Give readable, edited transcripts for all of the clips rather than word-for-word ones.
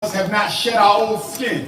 have not shed our old skin.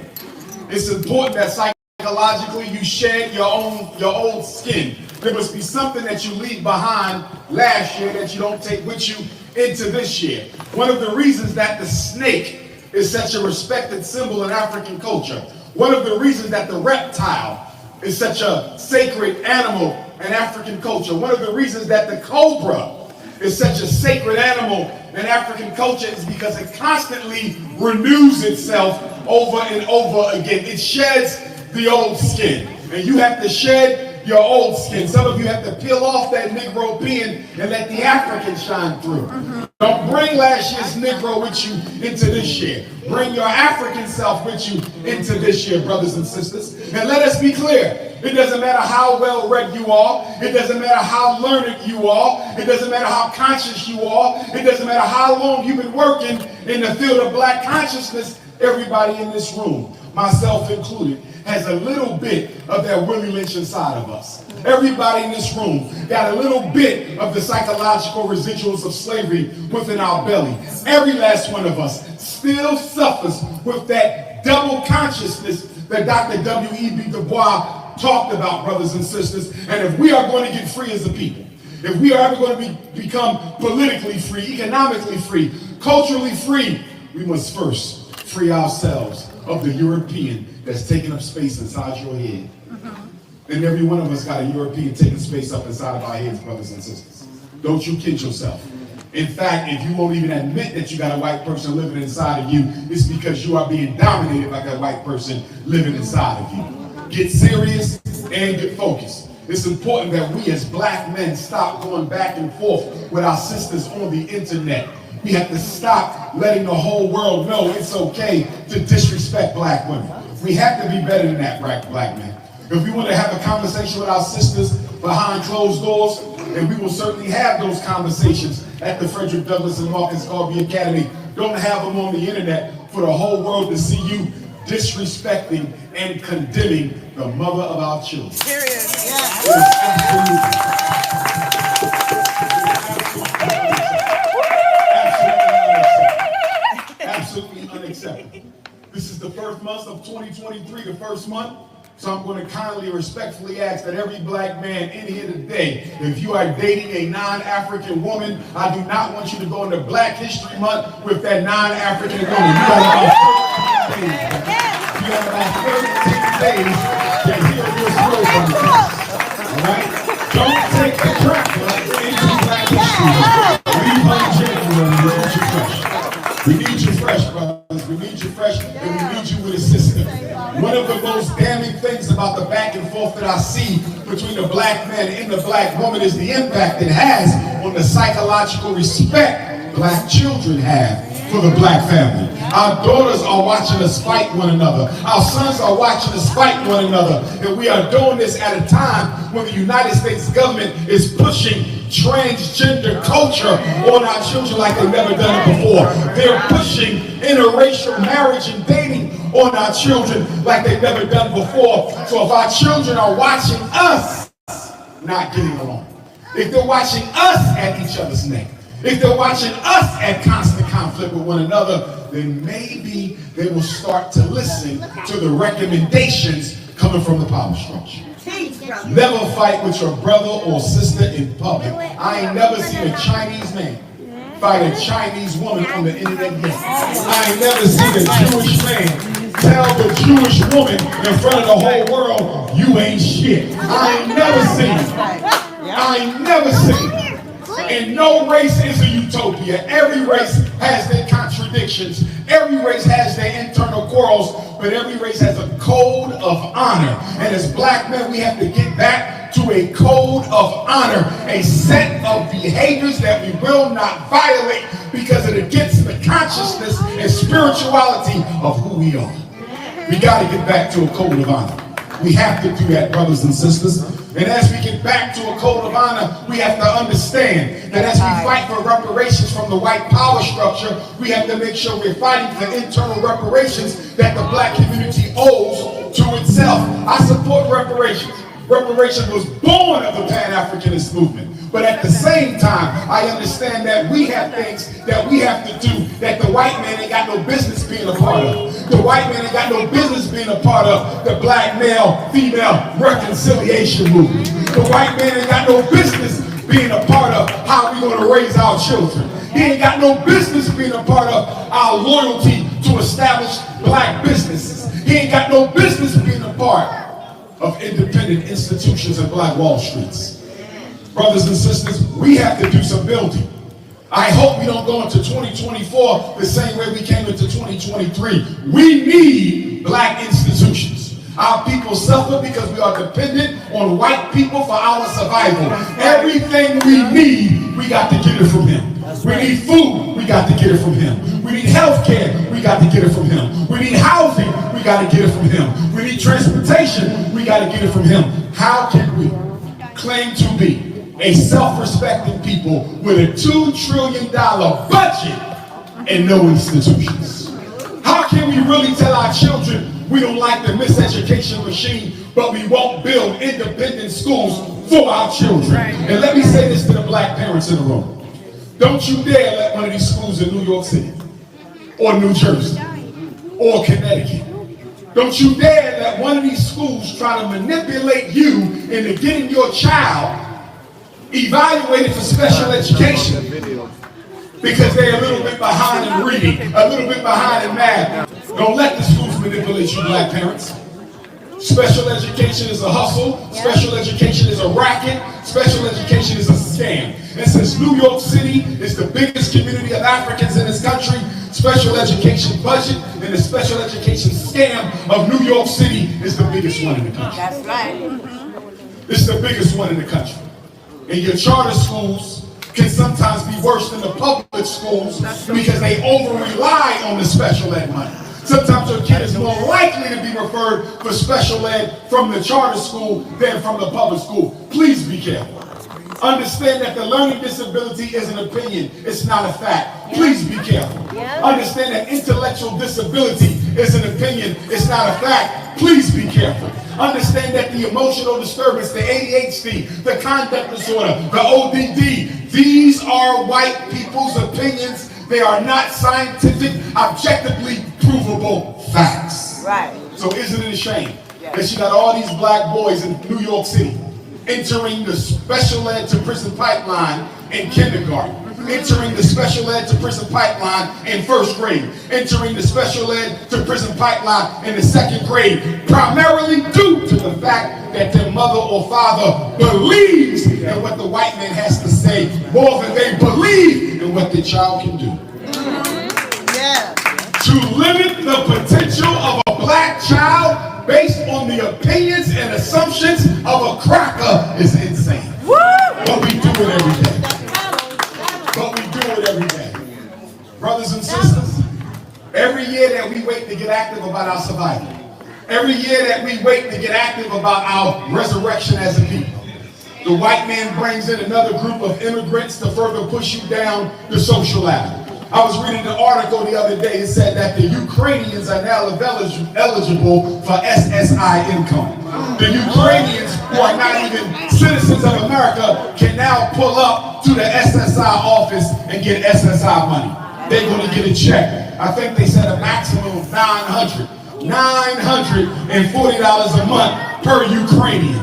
It's important that psychologically you shed your old skin. There must be something that you leave behind last year that you don't take with you into this year. One of the reasons that the snake is such a respected symbol in African culture, one of the reasons that the reptile is such a sacred animal in African culture, one of the reasons that the cobra is such a sacred animal in African culture is because it constantly renews itself over and over again. It sheds the old skin, and you have to shed your old skin. Some of you have to peel off that Negro pin and let the African shine through. Don't bring last year's Negro with you into this year. Bring your African self with you into this year, brothers and sisters. And let us be clear. It doesn't matter how well read you are. It doesn't matter how learned you are. It doesn't matter how conscious you are. It doesn't matter how long you've been working in the field of black consciousness. Everybody in this room, myself included, has a little bit of that Willie Lynch inside of us. Everybody in this room got a little bit of the psychological residuals of slavery within our belly. Every last one of us still suffers with that double consciousness that Dr. W.E.B. Du Bois talked about, brothers and sisters. And if we are going to get free as a people, if we are ever going to become politically free, economically free, culturally free, we must first free ourselves of the European that's taking up space inside your head. And every one of us got a European taking space up inside of our heads, brothers and sisters. Don't you kid yourself. In fact, if you won't even admit that you got a white person living inside of you, it's because you are being dominated by that white person living inside of you. Get serious and get focused. It's important that we as black men stop going back and forth with our sisters on the internet. We have to stop letting the whole world know it's okay to disrespect black women. We have to be better than that, black men. If we want to have a conversation with our sisters behind closed doors, and we will certainly have those conversations at the Frederick Douglass and Marcus Garvey Academy, don't have them on the internet for the whole world to see you disrespecting and condemning the mother of our children. Period. Absolutely unacceptable. This is the first month of 2023, the first month. So I'm going to kindly, respectfully ask that every black man in here today, if you are dating a non-African woman, I do not want you to go into Black History Month with that non-African woman. You got about 13 days to hear this word from the text. All right? Don't take the cracker into Black History Month. Leave on January. We need you fresh, brothers. We need you fresh, and we need you with a system. One of the most damning things about the back and forth that I see between the black man and the black woman is the impact it has on the psychological respect black children have for the black family. Our daughters are watching us fight one another. Our sons are watching us fight one another. And we are doing this at a time when the United States government is pushing transgender culture on our children like they've never done it before. They're pushing interracial marriage and dating on our children like they've never done before. So if our children are watching us not getting along, if they're watching us at each other's neck, if they're watching us at constant conflict with one another, then maybe they will start to listen to the recommendations coming from the power structure. Never fight with your brother or sister in public. I ain't never seen a Chinese man fight a Chinese woman on the internet yet. I ain't never seen a Jewish man tell the Jewish woman in front of the whole world, you ain't shit. I ain't never seen it. I ain't never seen it. And no race is a utopia. Every race has their contradictions. Every race has their internal quarrels, but every race has a code of honor. And as black men, we have to get back to a code of honor, a set of behaviors that we will not violate because it against the consciousness and spirituality of who we are. We got to get back to a code of honor. We have to do that, brothers and sisters. And as we get back to a code of honor, we have to understand that as we fight for reparations from the white power structure, we have to make sure we're fighting for internal reparations that the black community owes to itself. I support reparations. Reparations was born of the Pan-Africanist movement. But at the same time, I understand that we have things that we have to do that the white man ain't got no business being a part of. The white man ain't got no business being a part of the black male-female reconciliation movement. The white man ain't got no business being a part of how we're going to raise our children. He ain't got no business being a part of our loyalty to established black businesses. He ain't got no business being a part of independent institutions and black Wall Streets. Brothers and sisters, we have to do some building. I hope we don't go into 2024 the same way we came into 2023. We need black institutions. Our people suffer because we are dependent on white people for our survival. Everything we need, we got to get it from him. We need food, we got to get it from him. We need health care, we got to get it from him. We need housing, we got to get it from him. We need transportation, we got to get it from him. How can we claim to be a self-respecting people with a $2 trillion budget and no institutions? How can we really tell our children we don't like the miseducation machine, but we won't build independent schools for our children? And let me say this to the black parents in the room. Don't you dare let one of these schools in New York City, or New Jersey, or Connecticut, don't you dare let one of these schools try to manipulate you into getting your child evaluated for special education because they're a little bit behind in reading, a little bit behind in math. Don't let the schools manipulate you, black parents. Special education is a hustle. Special education is a racket. Special education is a scam. And since New York City is the biggest community of Africans in this country, special education budget and the special education scam of New York City is the biggest one in the country. That's right. It's the biggest one in the country. And your charter schools can sometimes be worse than the public schools because they over-rely on the special ed money. Sometimes your kid is more likely to be referred for special ed from the charter school than from the public school. Please be careful. Understand that the learning disability is an opinion, it's not a fact. Please be careful. Understand that intellectual disability is an opinion, it's not a fact. Please be careful. Understand that the emotional disturbance, the ADHD, the conduct disorder, the ODD, these are white people's opinions. They are not scientific, objectively provable facts. Right. So isn't it a shame that you got all these black boys in New York City entering the special ed to prison pipeline in kindergarten, entering the special ed to prison pipeline in first grade, entering the special ed to prison pipeline in the second grade, primarily due to the fact that their mother or father believes in what the white man has to say more than they believe in what their child can do. To limit the potential of a black child based on the opinions and assumptions of a cracker is insane. But we do it every day. But we do it every day. Brothers and sisters, every year that we wait to get active about our survival, every year that we wait to get active about our resurrection as a people, the white man brings in another group of immigrants to further push you down the social ladder. I was reading an article the other day. It said that the Ukrainians are now eligible for SSI income. The Ukrainians, who are not even citizens of America, can now pull up to the SSI office and get SSI money. They're going to get a check. I think they said a maximum of $940 a month per Ukrainian.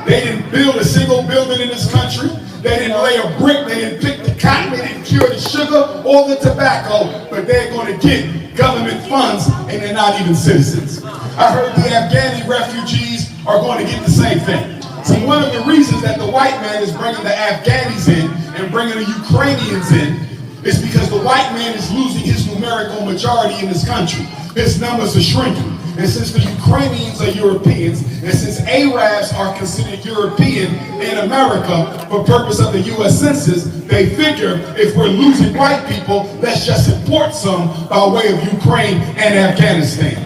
They didn't build a single building in this country. They didn't lay a brick, they didn't pick the cotton, they didn't cure the sugar or the tobacco, but they're going to get government funds and they're not even citizens. I heard the Afghani refugees are going to get the same thing. See, one of the reasons that the white man is bringing the Afghanis in and bringing the Ukrainians in is because the white man is losing his numerical majority in this country. His numbers are shrinking. And since the Ukrainians are Europeans, and since Arabs are considered European in America for purpose of the U.S. Census, they figure if we're losing white people, let's just import some by way of Ukraine and Afghanistan.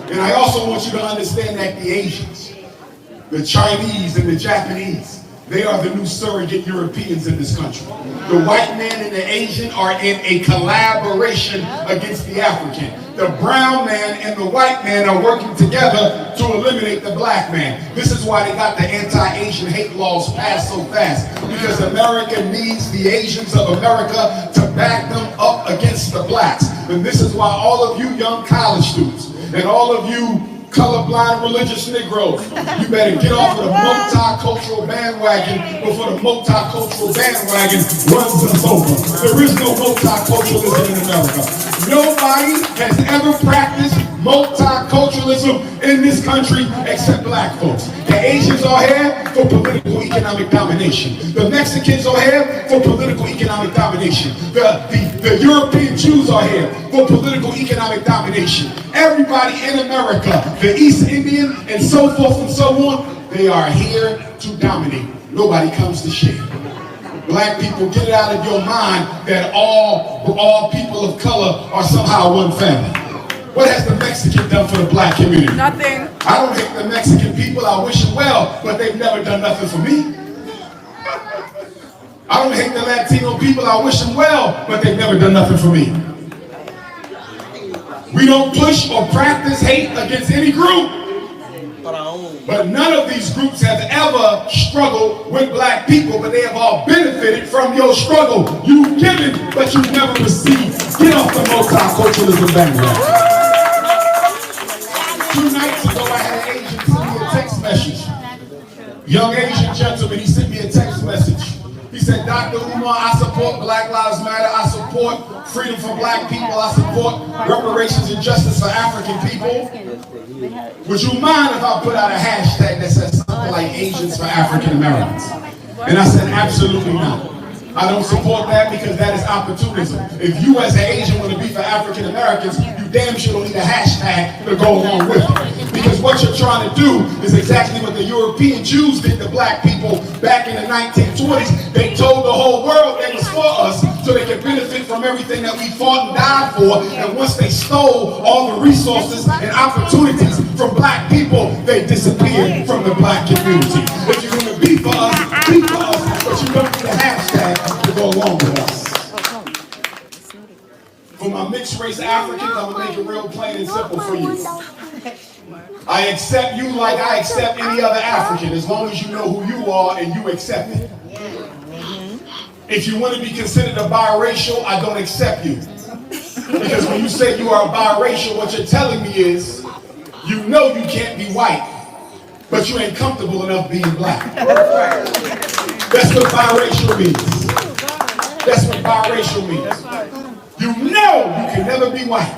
And I also want you to understand that the Asians, the Chinese and the Japanese, They are the new surrogate Europeans in this country. The white man and the Asian are in a collaboration against the African. The brown man and the white man are working together to eliminate the black man. This is why they got the anti-Asian hate laws passed so fast. Because America needs the Asians of America to back them up against the blacks. And this is why all of you young college students and all of you colorblind religious Negroes, you better get off of the multicultural bandwagon before the multicultural bandwagon runs us over. There is no multiculturalism in America. Nobody has ever practiced multiculturalism in this country except black folks. The Asians are here for political economic domination. The Mexicans are here for political economic domination. The European Jews are here for political economic domination. Everybody in America, the East Indian and so forth and so on, they are here to dominate. Nobody comes to share. Black people, get it out of your mind that all people of color are somehow one family. What has the Mexican done for the black community? Nothing. I don't hate the Mexican people. I wish them well, but they've never done nothing for me. I don't hate the Latino people. I wish them well, but they've never done nothing for me. We don't push or practice hate against any group. But none of these groups have ever struggled with black people, but they have all benefited from your struggle. You've given, but you've never received. Get off the multiculturalism bandwagon. 2 nights ago, I had an Asian send me a text message. Young Asian gentleman, he sent me a text message. He said, Dr. Umar, I support Black Lives Matter. I support freedom for black people. I support reparations and justice for African people. Would you mind if I put out a hashtag that says something like Asians for African Americans? And I said, absolutely not. I don't support that because that is opportunism. If you as an Asian want to be for African Americans, you damn sure don't need a hashtag to go along with it. Because what you're trying to do is exactly what the European Jews did to black people back in the 1920s. They told the whole world they was for us so they could benefit from everything that we fought and died for. And once they stole all the resources and opportunities from black people, they disappeared from the black community. If you're going to be for us, but you don't need a hashtag to go along with us. For my mixed race Africans, I'm going to make it real plain and simple for you. I accept you like I accept any other African, as long as you know who you are and you accept it. If you want to be considered a biracial, I don't accept you. Because when you say you are a biracial, what you're telling me is, you know you can't be white, but you ain't comfortable enough being black. That's what biracial means. That's what biracial means. You know you can never be white,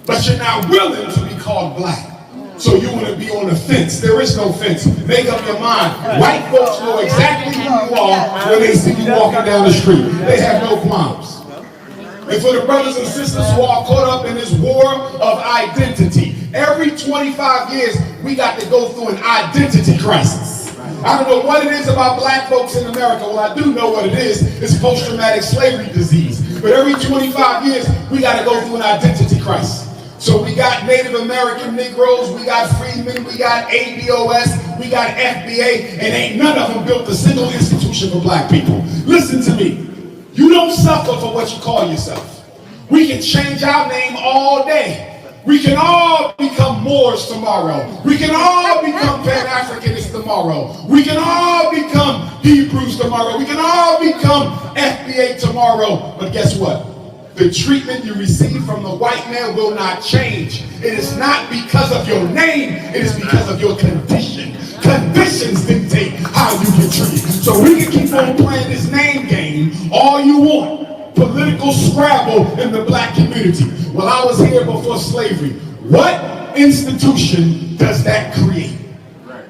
but you're not willing to be called black. So you want to be on the fence. There is no fence. Make up your mind. White folks know exactly who you are when they see you walking down the street. They have no qualms. And for the brothers and sisters who are caught up in this war of identity, every 25 years we got to go through an identity crisis. I don't know what it is about black folks in America. Well, I do know what it is. It's post-traumatic slavery disease. But every 25 years we got to go through an identity crisis. So we got Native American Negroes, we got freedmen, we got ABOS, we got FBA, and ain't none of them built a single institution for black people. Listen to me. You don't suffer for what you call yourself. We can change our name all day. We can all become Moors tomorrow. We can all become Pan-Africanists tomorrow. We can all become Hebrews tomorrow. We can all become FBA tomorrow. But guess what? The treatment you receive from the white man will not change. It is not because of your name. It is because of your condition. Conditions dictate how you get treated. So we can keep on playing this name game all you want. Political scrabble in the black community. Well, I was here before slavery. What institution does that create?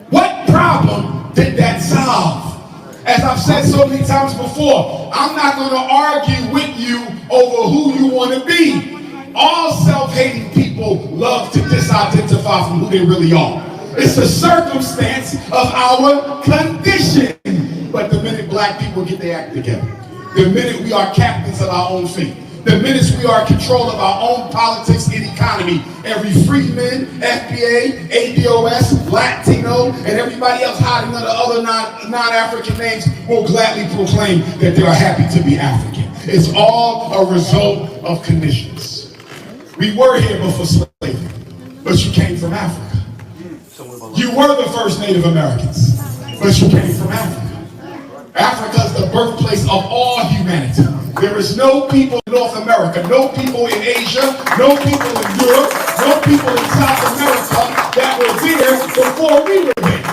What problem did that solve? As I've said so many times before, I'm not going to argue with you over who you want to be. All self-hating people love to disidentify from who they really are. It's a circumstance of our condition. But the minute black people get their act together, the minute we are captains of our own fate, The minutes we are in control of our own politics and economy, every freedman, FBA, ADOS, Latino, and everybody else hiding under other non-African names will gladly proclaim that they are happy to be African. It's all a result of conditions. We were here before slavery, but you came from Africa. You were the first Native Americans, but you came from Africa. Africa is the birthplace of all humanity. There is no people in North America, no people in Asia, no people in Europe, no people in South America that were there before we were there.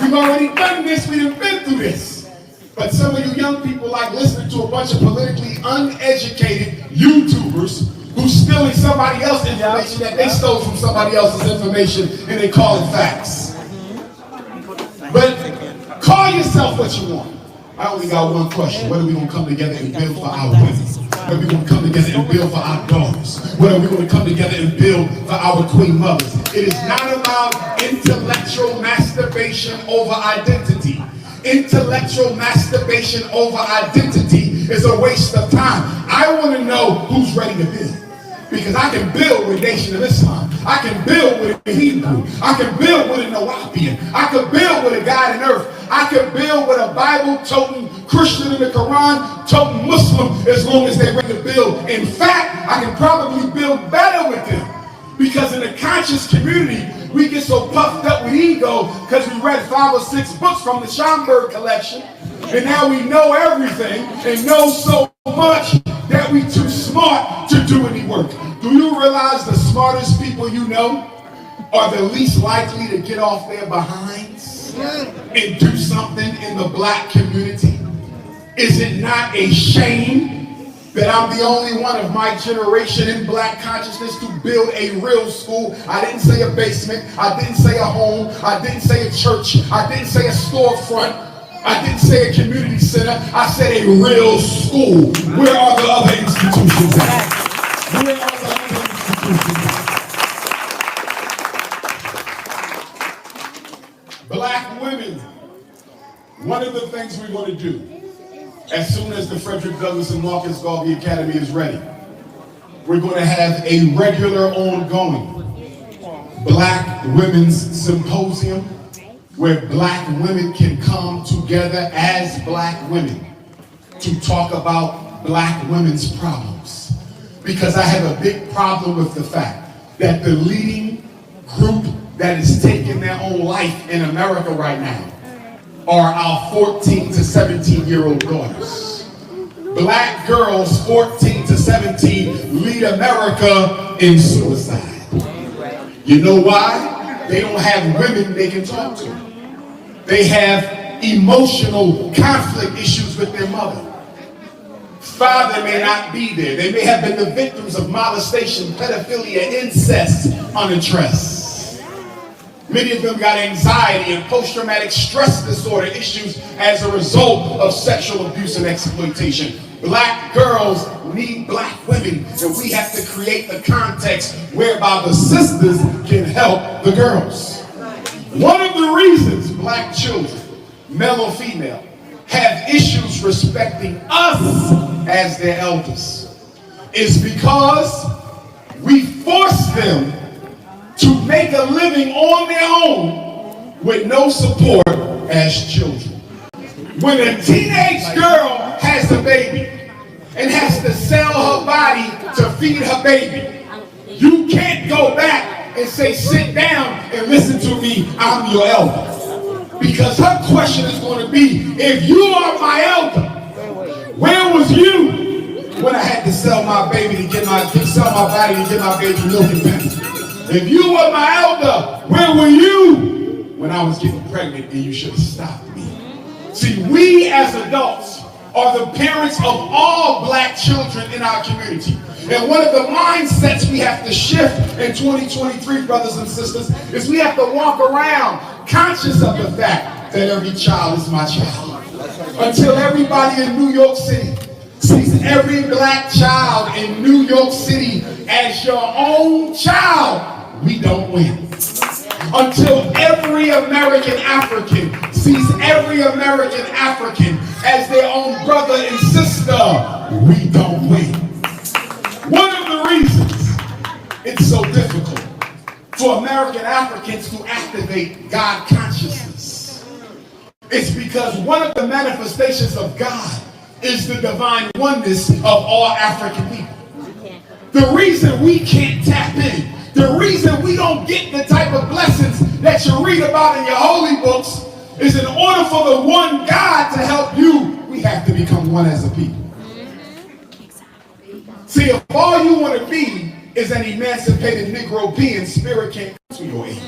We've already done this, we've been through this. But some of you young people like listening to a bunch of politically uneducated YouTubers who's stealing somebody else's information that they stole from somebody else's information and they call it facts. But call yourself what you want. I only got one question. When are we going to come together and build for our women? When are we going to come together and build for our daughters? When are we going to come together and build for our queen mothers? It is not about intellectual masturbation over identity. Intellectual masturbation over identity is a waste of time. I want to know who's ready to build. Because I can build with Nation of Islam. I can build with a Hebrew. I can build with a Nawapian. I can build with a God in earth. I can build with a Bible-toting Christian in the Quran-toting Muslim as long as they're ready to build. In fact, I can probably build better with them. Because in the conscious community, we get so puffed up with ego because we read 5 or 6 books from the Schomburg collection. And now we know everything and know so much that we too smart to do any work. Do you realize the smartest people you know are the least likely to get off their behinds and do something in the black community? Is it not a shame that I'm the only one of my generation in black consciousness to build a real school? I didn't say a basement, I didn't say a home, I didn't say a church, I didn't say a storefront, I didn't say a community center, I said a real school. Where are the other institutions at? Where are the other institutions at? Black women, one of the things we're going to do as soon as the Frederick Douglass and Marcus Garvey Academy is ready, we're going to have a regular ongoing Black Women's Symposium where black women can come together as black women to talk about black women's problems. Because I have a big problem with the fact that the leading group that is taking their own life in America right now are our 14 to 17-year-old daughters. Black girls 14 to 17 lead America in suicide. You know why? They don't have women they can talk to. They have emotional conflict issues with their mother. Father may not be there. They may have been the victims of molestation, pedophilia, incest unaddressed. Many of them got anxiety and post-traumatic stress disorder issues as a result of sexual abuse and exploitation. Black girls need black women, and we have to create the context whereby the sisters can help the girls. One of the reasons black children, male or female, have issues respecting us as their elders is because we force them to make a living on their own with no support as children. When a teenage girl has a baby and has to sell her body to feed her baby, you can't go back and say, sit down and listen to me, I'm your elder. Because her question is going to be, if you are my elder, where was you when I had to sell my baby to get sell my body to get my baby milk and pennies? If you were my elder, where were you when I was getting pregnant and you should have stopped me? See, we as adults are the parents of all black children in our community. And one of the mindsets we have to shift in 2023, brothers and sisters, is we have to walk around conscious of the fact that every child is my child. Until everybody in New York City sees every black child in New York City as your own child, we don't win. Until every American African sees every American African as their own brother and sister, we don't win. so difficult for American Africans to activate God consciousness? It's because one of the manifestations of God is the divine oneness of all African people. The reason we can't tap in, the reason we don't get the type of blessings that you read about in your holy books is in order for the one God to help you, we have to become one as a people. See, if all you want to be is an emancipated Negro-Pean, spirit can't come to your aid.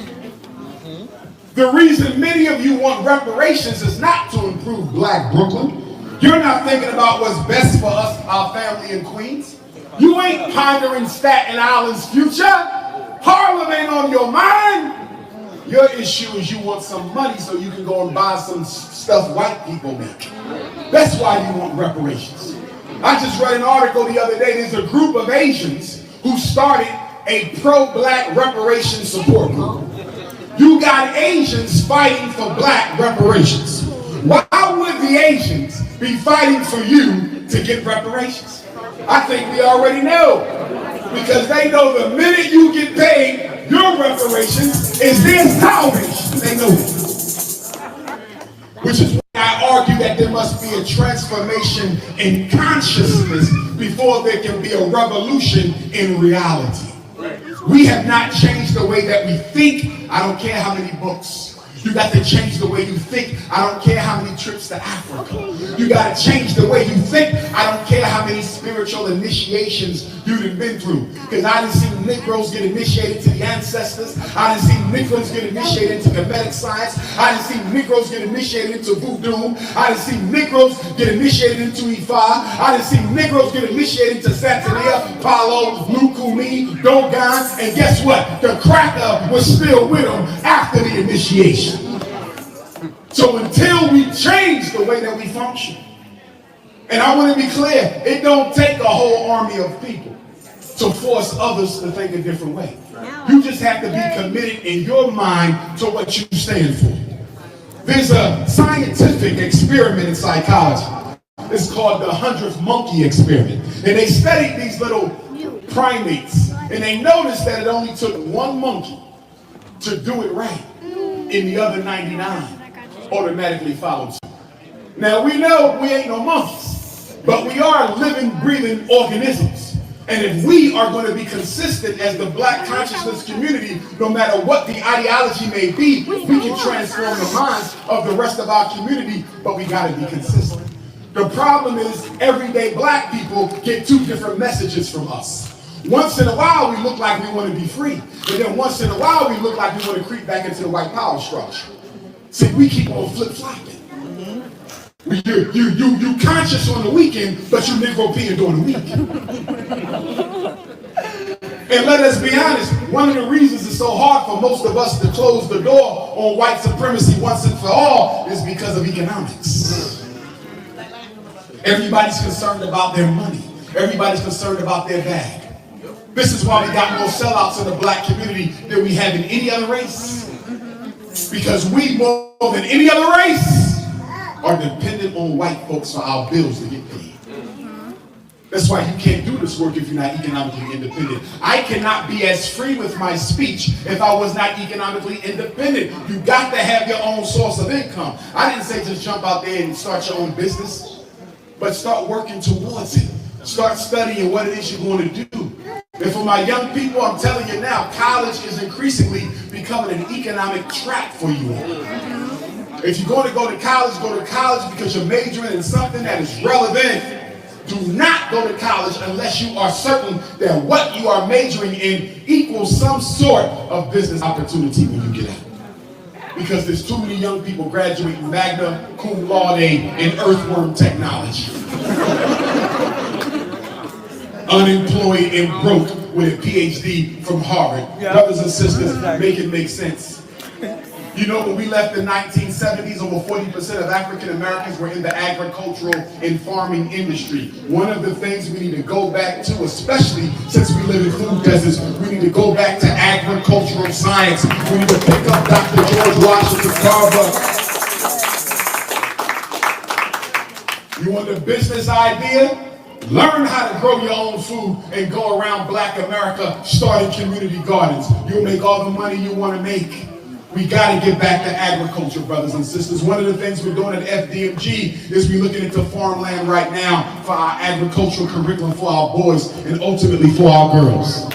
The reason many of you want reparations is not to improve Black Brooklyn. You're not thinking about what's best for us, our family in Queens. You ain't pondering Staten Island's future. Harlem ain't on your mind. Your issue is you want some money so you can go and buy some stuff white people make. That's why you want reparations. I just read an article the other day. There's a group of Asians who started a pro-Black reparation support group. You got Asians fighting for Black reparations. Why would the Asians be fighting for you to get reparations? I think we already know. Because they know the minute you get paid, your reparations is their salvation. They know it. Which is why I argue that there must be a transformation in consciousness before there can be a revolution in reality. We have not changed the way that we think. I don't care how many books. You got to change the way you think. I don't care how many trips to Africa. You got to change the way you think. I don't care how many spiritual initiations you've been through. Because I done seen Negroes get initiated to the ancestors. I done seen Negroes get initiated into Kemetic science. I done seen Negroes get initiated into voodoo. I done seen Negroes get initiated into Ifa. I done seen Negroes get initiated into Santeria, Palo, Lukumi, Dogon. And guess what? The cracker was still with them after the initiation. So until we change the way that we function, and I want to be clear, it don't take a whole army of people to force others to think a different way. You just have to be committed in your mind to what you stand for. There's a scientific experiment in psychology. It's called the 100th monkey experiment. And they studied these little primates, and they noticed that it only took one monkey to do it right, and the other 99 automatically followed suit. Now we know we ain't no monkeys, but we are living, breathing organisms. And if we are going to be consistent as the Black consciousness community, no matter what the ideology may be, we can transform the minds of the rest of our community, but we got to be consistent. The problem is everyday Black people get two different messages from us. Once in a while we look like we want to be free, but then once in a while we look like we want to creep back into the white power structure. See, we keep on flip-flopping. You conscious on the weekend, but you Negro-Pean during the week. And let us be honest, one of the reasons it's so hard for most of us to close the door on white supremacy once and for all is because of economics. Everybody's concerned about their money. Everybody's concerned about their bag. This is why we got more sellouts in the Black community than we have in any other race. Because we, more than any other race, are dependent on white folks for our bills to get paid. That's why you can't do this work if you're not economically independent. I cannot be as free with my speech if I was not economically independent. You got to have your own source of income. I didn't say just jump out there and start your own business, but start working towards it. Start studying what it is you're going to do. And for my young people, I'm telling you now, college is increasingly becoming an economic trap for you all. If you're going to go to college because you're majoring in something that is relevant. Do not go to college unless you are certain that what you are majoring in equals some sort of business opportunity when you get out. Because there's too many young people graduating magna cum laude in earthworm technology. Unemployed and broke with a PhD from Harvard. Yeah. Brothers and sisters, make it make sense. You know, when we left the 1970s, over 40% of African Americans were in the agricultural and farming industry. One of the things we need to go back to, especially since we live in food deserts, we need to go back to agricultural science. We need to pick up Dr. George Washington Carver. You want a business idea? Learn how to grow your own food and go around Black America starting community gardens. You'll make all the money you want to make. We got to get back to agriculture, brothers and sisters. One of the things we're doing at FDMG is we're looking into farmland right now for our agricultural curriculum for our boys and ultimately for our girls.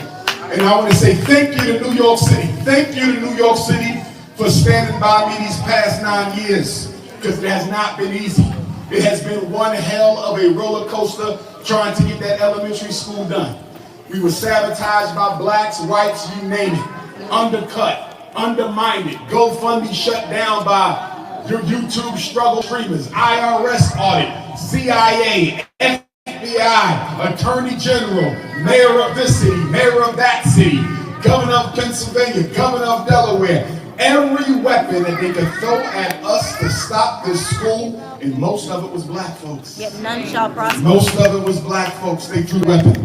And I want to say thank you to New York City. Thank you to New York City for standing by me these past 9 years, because it has not been easy. It has been one hell of a roller coaster trying to get that elementary school done. We were sabotaged by blacks, whites, you name it, undercut, undermined, GoFundMe shut down by your YouTube struggle streamers, IRS audit, CIA, FBI, Attorney General, Mayor of this city, Mayor of that city, Governor of Pennsylvania, Governor of Delaware. Every weapon that they could throw at us to stop this school, and most of it was black folks. Yet none shall prosper. Most of it was black folks. They threw weapons.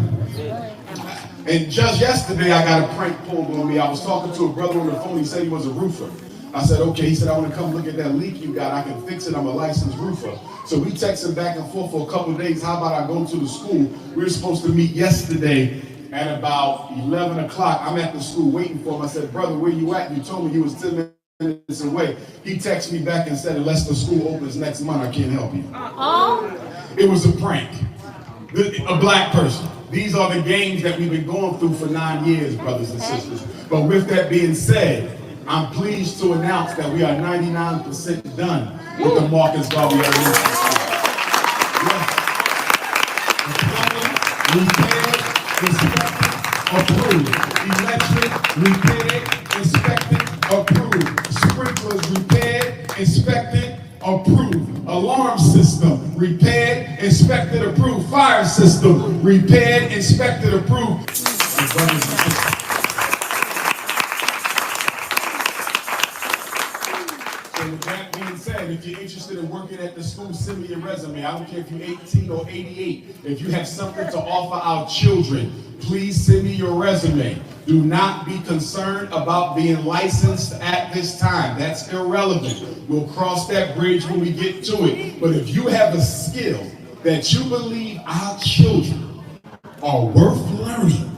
And just yesterday, I got a prank pulled on me. I was talking to a brother on the phone. He said he was a roofer. I said, okay. He said, I want to come look at that leak you got. I can fix it. I'm a licensed roofer. So we texted back and forth for a couple of days. How about I go to the school? We were supposed to meet yesterday at about 11 o'clock. I'm at the school waiting for him. I said, brother, where you at? You told me you was 10 minutes away. He texted me back and said, unless the school opens next month, I can't help you. It was a prank. A black person. These are the games that we've been going through for 9 years, brothers and sisters. But with that being said, I'm pleased to announce that we are 99% done with the Marcus Garvey Institute. Repaired, inspected, approved. Sprinklers repaired, inspected, approved. Alarm system repaired, inspected, approved. Fire system repaired, inspected, approved. So with that being said, if you're interested in working at the school, send me your resume. I don't care if you're 18 or 88. If you have something to offer our children, please send me your resume. Do not be concerned about being licensed at this time. That's irrelevant. We'll cross that bridge when we get to it. But if you have a skill that you believe our children are worth learning,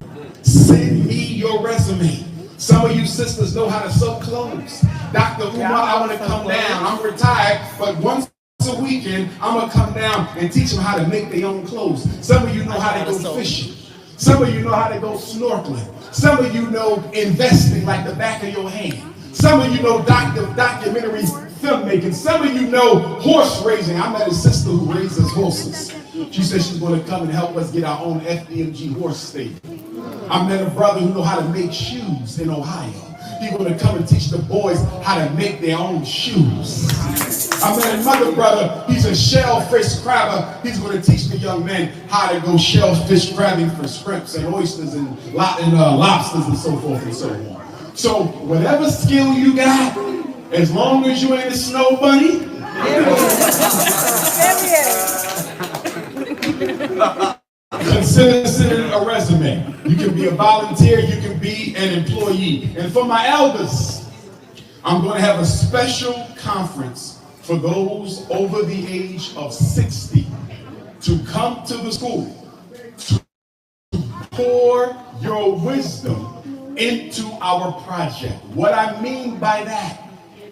send me your resume. Some of you sisters know how to sew clothes. Dr. Umar, I want to come down. I'm retired, but once a weekend, I'm going to come down and teach them how to make their own clothes. Some of you know how to go fishing. Some of you know how to go snorkeling. Some of you know investing like the back of your hand. Some of you know documentary filmmaking. Some of you know horse raising. I met a sister who raises horses. She said she's going to come and help us get our own FDMG horse stable. I met a brother who knows how to make shoes in Ohio. He's going to come and teach the boys how to make their own shoes. I met another brother, he's a shellfish crabber. He's going to teach the young men how to go shellfish crabbing for shrimps and oysters and lobsters and so forth and so on. So whatever skill you got, as long as you ain't a snow bunny, consider sending a resume. You can be a volunteer, you can be an employee. And for my elders, I'm going to have a special conference for those over the age of 60 to come to the school to pour your wisdom into our project. What I mean by that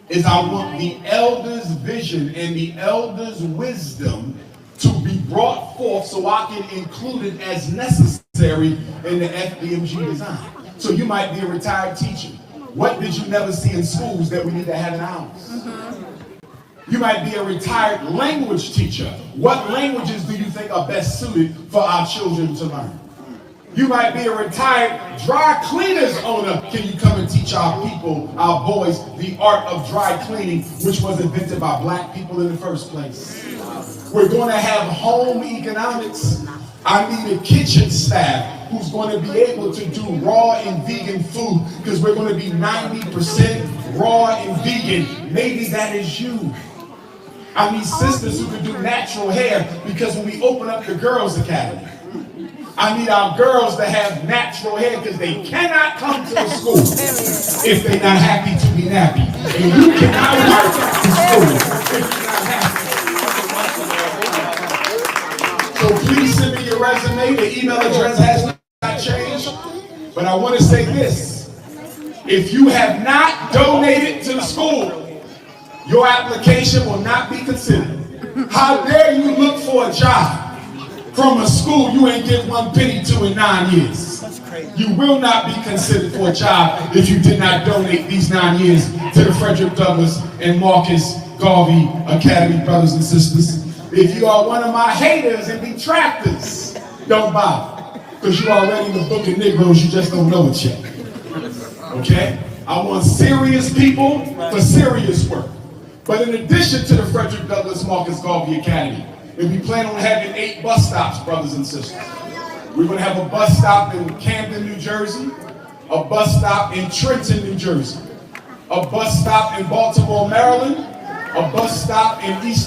is I want the elders' vision and the elders' wisdom to be brought forth so I can include it as necessary in the FDMG design. So you might be a retired teacher. What did you never see in schools that we need to have in ours? You might be a retired language teacher. What languages do you think are best suited for our children to learn? You might be a retired dry cleaners owner. Can you come and teach our people, our boys, the art of dry cleaning, which was invented by black people in the first place? We're going to have home economics. I need a kitchen staff who's going to be able to do raw and vegan food, because we're going to be 90% raw and vegan. Maybe that is you. I need sisters who can do natural hair, because when we open up the Girls Academy, I need our girls to have natural hair, because they cannot come to the school if they're not happy to be nappy. And you cannot work at the school if you're not happy. So please send me your resume. say the email address has not changed, but I want to say this. If you have not donated to the school, your application will not be considered. How dare you look for a job from a school you ain't get 1 penny to in 9 years? You will not be considered for a job if you did not donate these 9 years to the Frederick Douglass and Marcus Garvey Academy, brothers and sisters. If you are one of my haters and detractors, don't bother, because you're already in the book of Negroes, you just don't know it yet. Okay? I want serious people for serious work. But in addition to the Frederick Douglass Marcus Garvey Academy, we plan on having 8 bus stops, brothers and sisters. We're going to have a bus stop in Camden, New Jersey, a bus stop in Trenton, New Jersey, a bus stop in Baltimore, Maryland, a bus stop in Eastern